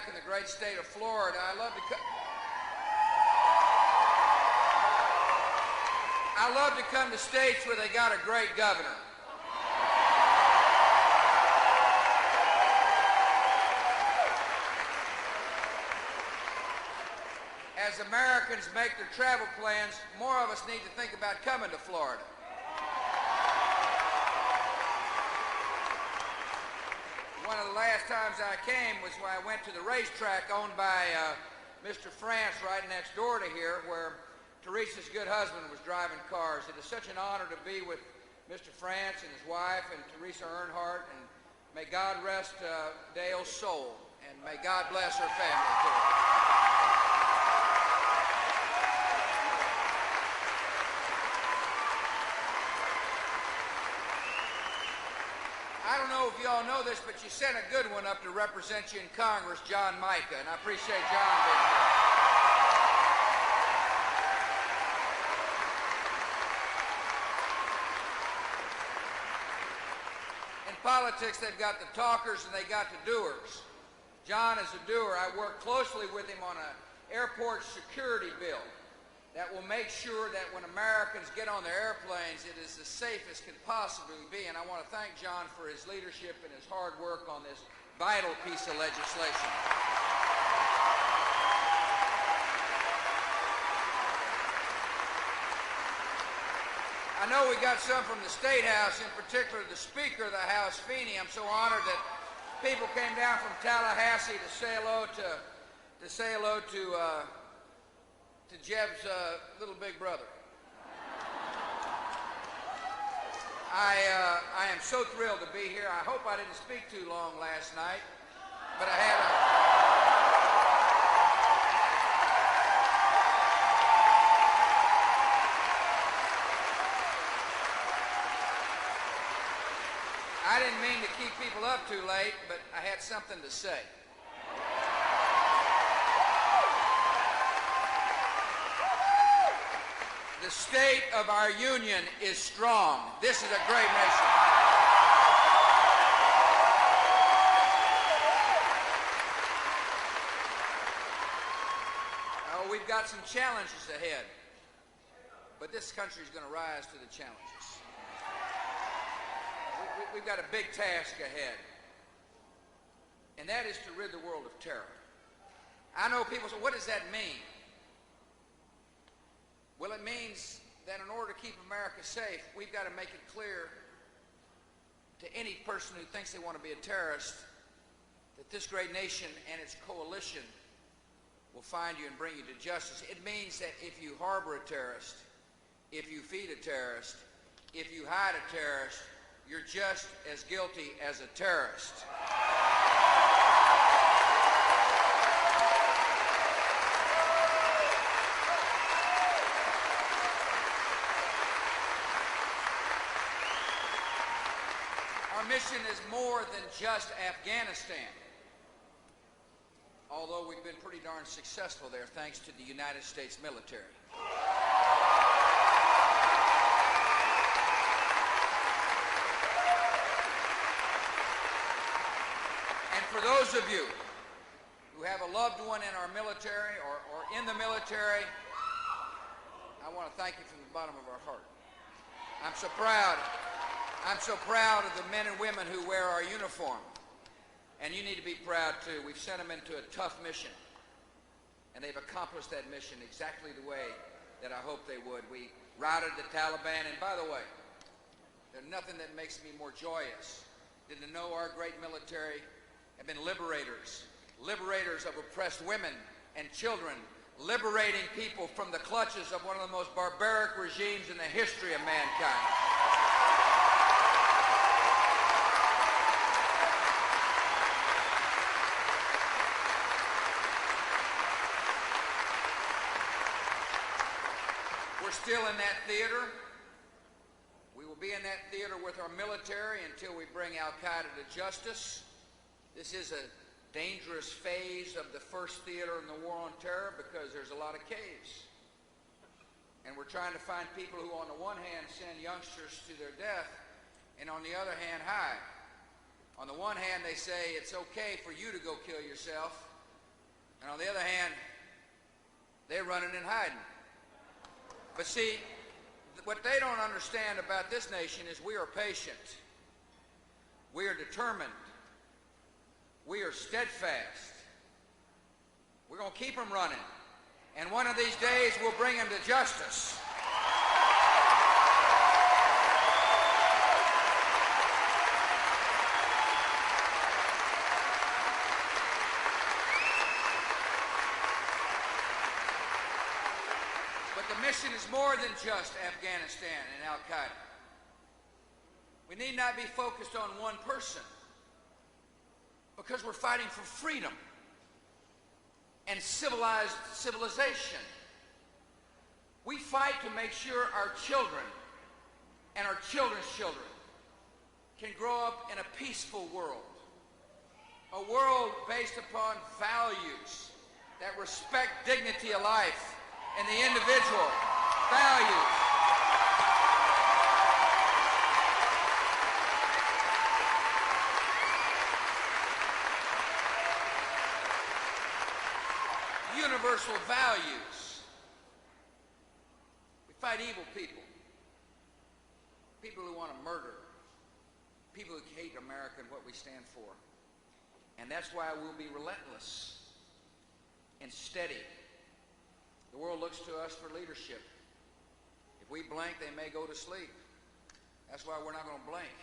back in the great state of Florida. I love to come to states where they got a great governor. As Americans make their travel plans, more of us need to think about coming to Florida. One of the last times I came was when I went to the racetrack owned by Mr. France right next door to here, where Teresa's good husband was driving cars. It is such an honor to be with Mr. France and his wife and Teresa Earnhardt, and may God rest Dale's soul, and may God bless her family too. I don't know if you all know this, but you sent a good one up to represent you in Congress, John Micah, and I appreciate John being here. In politics, they've got the talkers and they got the doers. John is a doer. I work closely with him on an airport security bill that will make sure that when Americans get on their airplanes, it is as safe as can possibly be. And I want to thank John for his leadership and his hard work on this vital piece of legislation. I know we got some from the State House, in particular the Speaker of the House, Feeney. I'm so honored that people came down from Tallahassee to say hello to Jeb's little big brother. I am so thrilled to be here. I hope I didn't speak too long last night, but I didn't mean to keep people up too late, but I had something to say. The state of our union is strong. This is a great nation. Oh, we've got some challenges ahead, but this country is going to rise to the challenges. We've got a big task ahead, and that is to rid the world of terror. I know people say, what does that mean? Well, it means that in order to keep America safe, we've got to make it clear to any person who thinks they want to be a terrorist that this great nation and its coalition will find you and bring you to justice. It means that if you harbor a terrorist, if you feed a terrorist, if you hide a terrorist, you're just as guilty as a terrorist. Our mission is more than just Afghanistan, although we've been pretty darn successful there thanks to the United States military. And for those of you who have a loved one in our military or in the military, I want to thank you from the bottom of our heart. I'm so proud of the men and women who wear our uniform. And you need to be proud too. We've sent them into a tough mission, and they've accomplished that mission exactly the way that I hoped they would. We routed the Taliban, and by the way, there's nothing that makes me more joyous than to know our great military have been liberators of oppressed women and children, liberating people from the clutches of one of the most barbaric regimes in the history of mankind. We're still in that theater. We will be in that theater with our military until we bring Al-Qaeda to justice. This is a dangerous phase of the first theater in the war on terror because there's a lot of caves. And we're trying to find people who on the one hand send youngsters to their death and on the other hand hide. On the one hand they say it's okay for you to go kill yourself. And on the other hand, they're running and hiding. But see, what they don't understand about this nation is we are patient. We are determined. We are steadfast. We're going to keep them running. And one of these days, we'll bring them to justice. But the mission is more than just Afghanistan and Al-Qaeda. We need not be focused on one person, because we're fighting for freedom and civilization. We fight to make sure our children and our children's children can grow up in a peaceful world, a world based upon values that respect dignity of life and the individual, values. Universal values. We fight evil people. People who want to murder. People who hate America and what we stand for. And that's why we'll be relentless and steady. The world looks to us for leadership. If we blink, they may go to sleep. That's why we're not going to blink.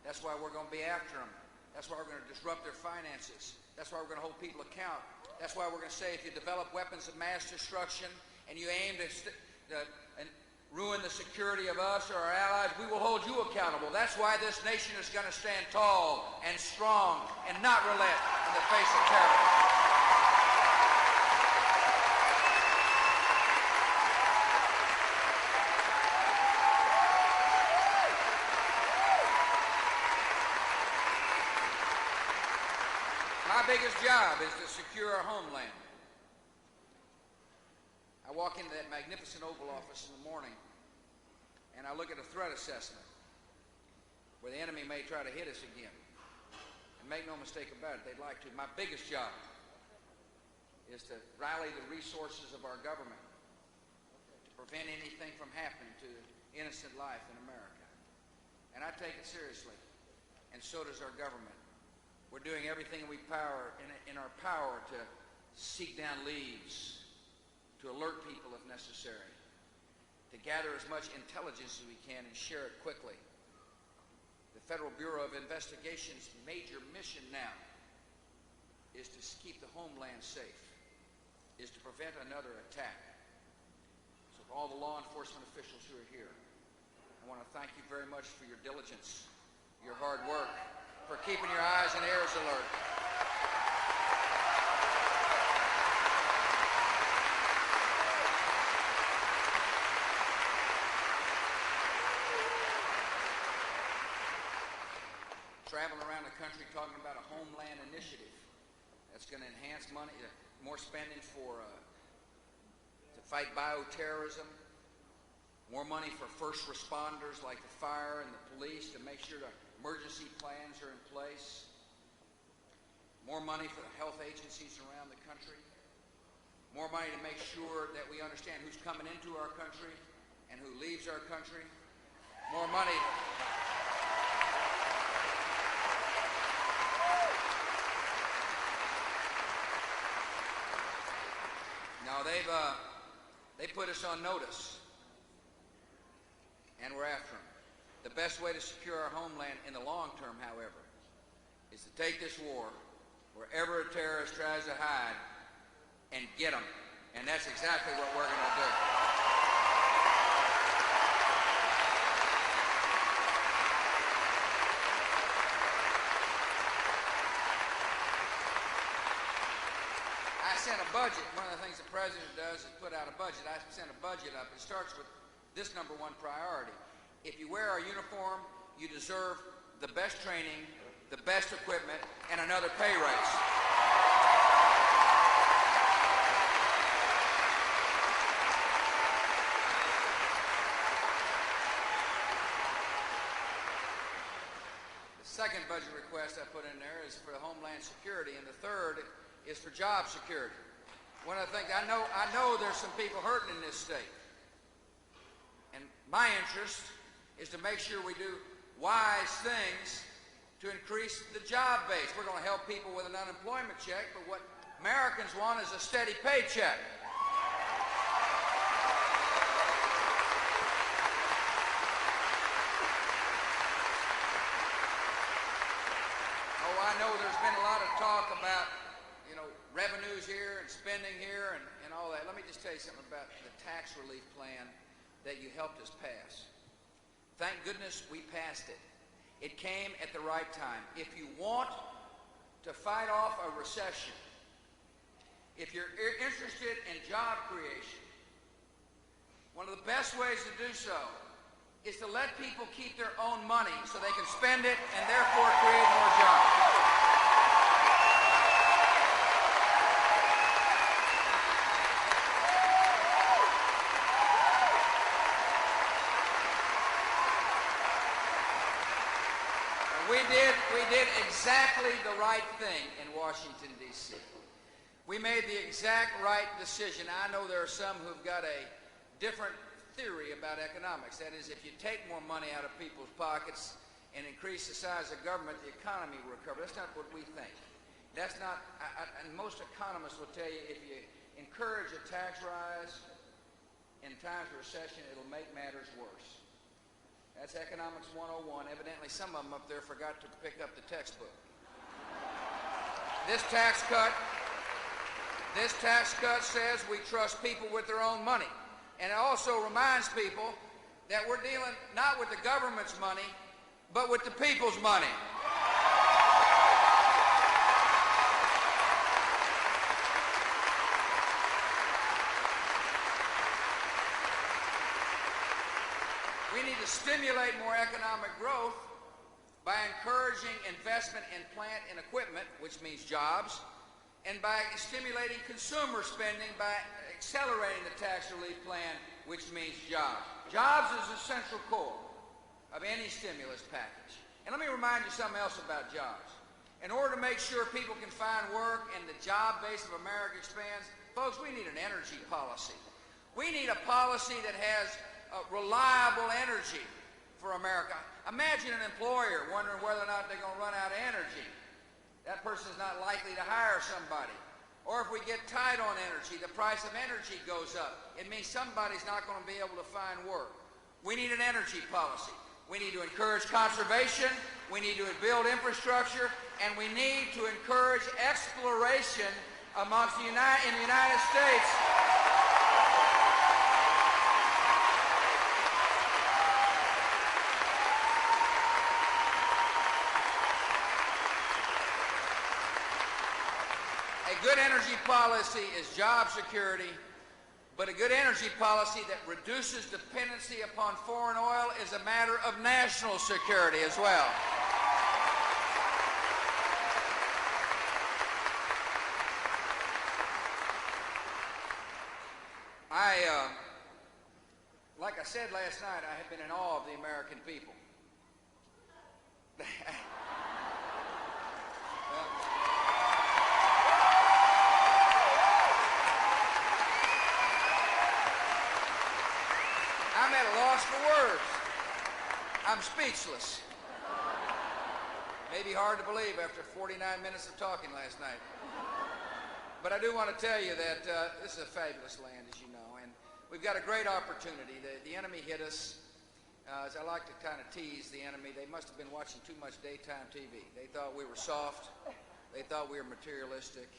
That's why we're going to be after them. That's why we're going to disrupt their finances. That's why we're going to hold people account. That's why we're going to say if you develop weapons of mass destruction and you aim to ruin the security of us or our allies, we will hold you accountable. That's why this nation is going to stand tall and strong and not relent in the face of terror. My biggest job is to secure our homeland. I walk into that magnificent Oval Office in the morning and I look at a threat assessment where the enemy may try to hit us again. And make no mistake about it, they'd like to. My biggest job is to rally the resources of our government to prevent anything from happening to innocent life in America. And I take it seriously, and so does our government. We're doing everything in our power to seek down leads, to alert people if necessary, to gather as much intelligence as we can and share it quickly. The Federal Bureau of Investigation's major mission now is to keep the homeland safe, is to prevent another attack. So for all the law enforcement officials who are here, I want to thank you very much for your diligence, your hard work, for keeping your eyes and ears alert. Traveling around the country talking about a homeland initiative that's going to enhance money, more spending to fight bioterrorism, more money for first responders like the fire and the police to make sure the emergency plans are in place, more money for the health agencies around the country, more money to make sure that we understand who's coming into our country and who leaves our country, more money. Now they put us on notice, and we're after them. The best way to secure our homeland in the long term, however, is to take this war wherever a terrorist tries to hide and get them. And that's exactly what we're going to do. I sent a budget. One of the things the president does is put out a budget. I sent a budget up. It starts with this #1 priority. If you wear our uniform, you deserve the best training, the best equipment, and another pay raise. The second budget request I put in there is for Homeland Security, and the third is for job security. One of the things, I know there's some people hurting in this state. And my interest is to make sure we do wise things to increase the job base. We're going to help people with an unemployment check, but what Americans want is a steady paycheck. Oh, I know there's been a lot of talk about, revenues here and spending here and all that. Let me just tell you something about the tax relief plan that you helped us pass. Thank goodness we passed it. It came at the right time. If you want to fight off a recession, if you're interested in job creation, one of the best ways to do so is to let people keep their own money so they can spend it and therefore create more jobs. We did exactly the right thing in Washington, D.C. We made the exact right decision. I know there are some who've got a different theory about economics. That is, if you take more money out of people's pockets and increase the size of government, the economy will recover. That's not what we think. That's not, and most economists will tell you if you encourage a tax rise in times of recession, it'll make matters worse. That's Economics 101. Evidently, some of them up there forgot to pick up the textbook. This tax cut says we trust people with their own money. And it also reminds people that we're dealing not with the government's money, but with the people's money. We need to stimulate more economic growth by encouraging investment in plant and equipment, which means jobs, and by stimulating consumer spending by accelerating the tax relief plan, which means jobs. Jobs is the central core of any stimulus package. And let me remind you something else about jobs. In order to make sure people can find work and the job base of America expands, folks, we need an energy policy. We need a policy that has reliable energy for America. Imagine an employer wondering whether or not they're going to run out of energy. That person's not likely to hire somebody. Or if we get tight on energy, the price of energy goes up. It means somebody's not going to be able to find work. We need an energy policy. We need to encourage conservation. We need to build infrastructure. And we need to encourage exploration amongst in the United States. A good energy policy is job security, but a good energy policy that reduces dependency upon foreign oil is a matter of national security as well. Like I said last night, I have been in awe of the American people. I'm at a loss for words. I'm speechless. Maybe hard to believe after 49 minutes of talking last night. But I do want to tell you that this is a fabulous land, as you know, and we've got a great opportunity. The enemy hit us. As I like to kind of tease the enemy, they must have been watching too much daytime TV. They thought we were soft. They thought we were materialistic.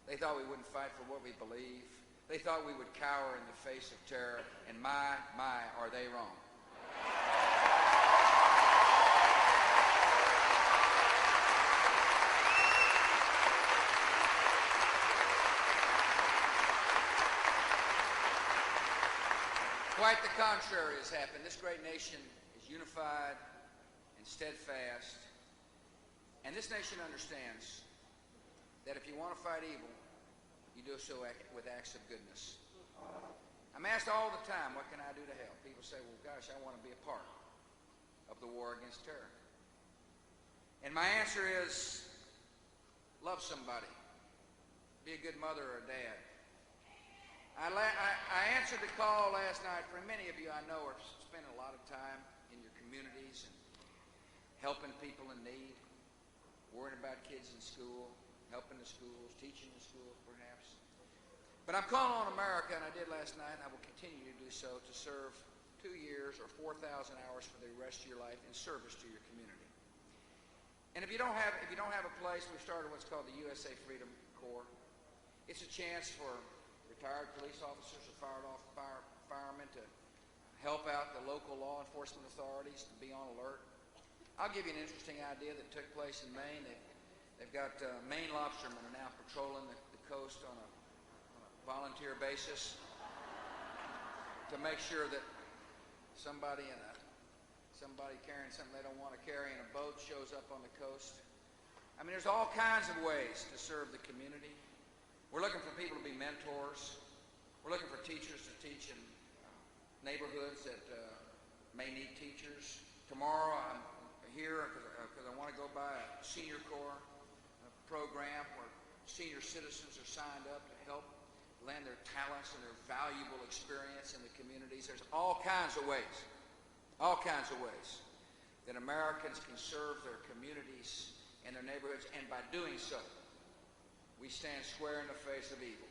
They thought we wouldn't fight for what we believe. They thought we would cower in the face of terror, and my, are they wrong. Quite the contrary has happened. This great nation is unified and steadfast, and this nation understands that if you want to fight evil, you do so with acts of goodness. I'm asked all the time, what can I do to help? People say, well, gosh, I want to be a part of the war against terror. And my answer is, love somebody. be a good mother or a dad. I answered the call last night. For many of you I know are spending a lot of time in your communities and helping people in need, worrying about kids in school, helping the schools, teaching the schools perhaps. But I'm calling on America, and I did last night, and I will continue to do so, to serve 2 years or 4,000 hours for the rest of your life in service to your community. And if you don't have a place, we've started what's called the USA Freedom Corps. It's a chance for retired police officers or firemen to help out the local law enforcement authorities, to be on alert. I'll give you an interesting idea that took place in Maine. They've got Maine lobstermen are now patrolling the coast on a volunteer basis to make sure that somebody carrying something they don't want to carry in a boat shows up on the coast. I mean, there's all kinds of ways to serve the community. We're looking for people to be mentors. We're looking for teachers to teach in neighborhoods that may need teachers. Tomorrow I'm here because I want to go by a senior corps program where senior citizens are signed up to help lend their talents and their valuable experience in the communities. There's all kinds of ways that Americans can serve their communities and their neighborhoods, and by doing so, we stand square in the face of evil.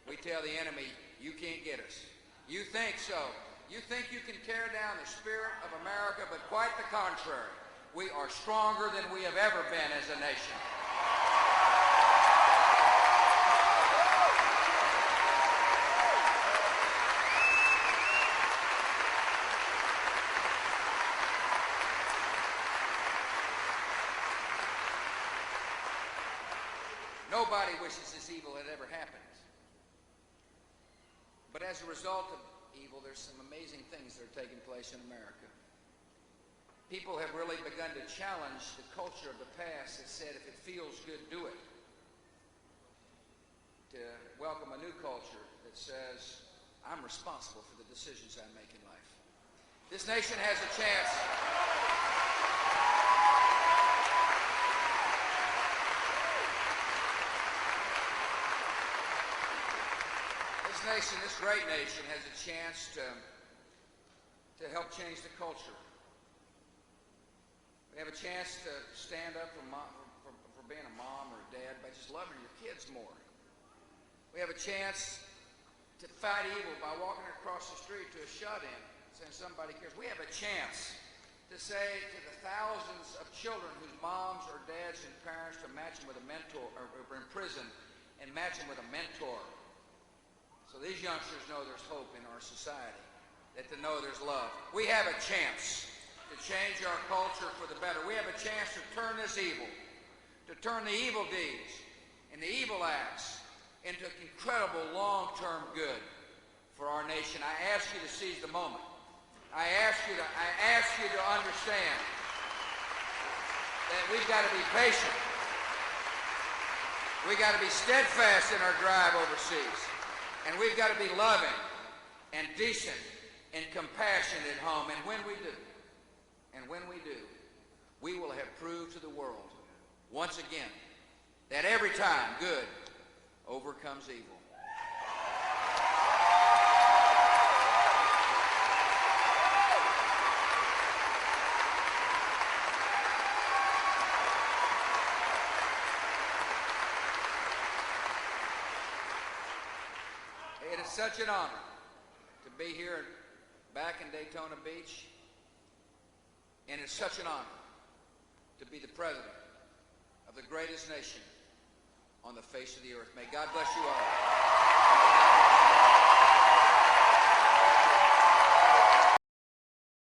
We tell the enemy, you can't get us. You think so. You think you can tear down the spirit of America, but quite the contrary. We are stronger than we have ever been as a nation. Nobody wishes this evil had ever happened. But as a result of evil, there's some amazing things that are taking place in America. People have really begun to challenge the culture of the past that said, if it feels good, do it. To welcome a new culture that says, I'm responsible for the decisions I make in life. This nation has a chance. This great nation has a chance to help change the culture. We have a chance to stand up for being a mom or a dad by just loving your kids more. We have a chance to fight evil by walking across the street to a shut-in, saying somebody cares. We have a chance to say to the thousands of children whose moms or dads and parents to match them with a mentor, or in prison, and match them with a mentor. So these youngsters know there's hope in our society, that they know there's love. We have a chance to change our culture for the better. We have a chance to turn this evil, to turn the evil deeds and the evil acts into incredible long-term good for our nation. I ask you to seize the moment. I ask you to understand that we've got to be patient. We've got to be steadfast in our drive overseas. And we've got to be loving and decent and compassionate at home. And when we do, we will have proved to the world once again that every time good overcomes evil. It is such an honor to be here back in Daytona Beach, and it's such an honor to be the president of the greatest nation on the face of the earth. May God bless you all.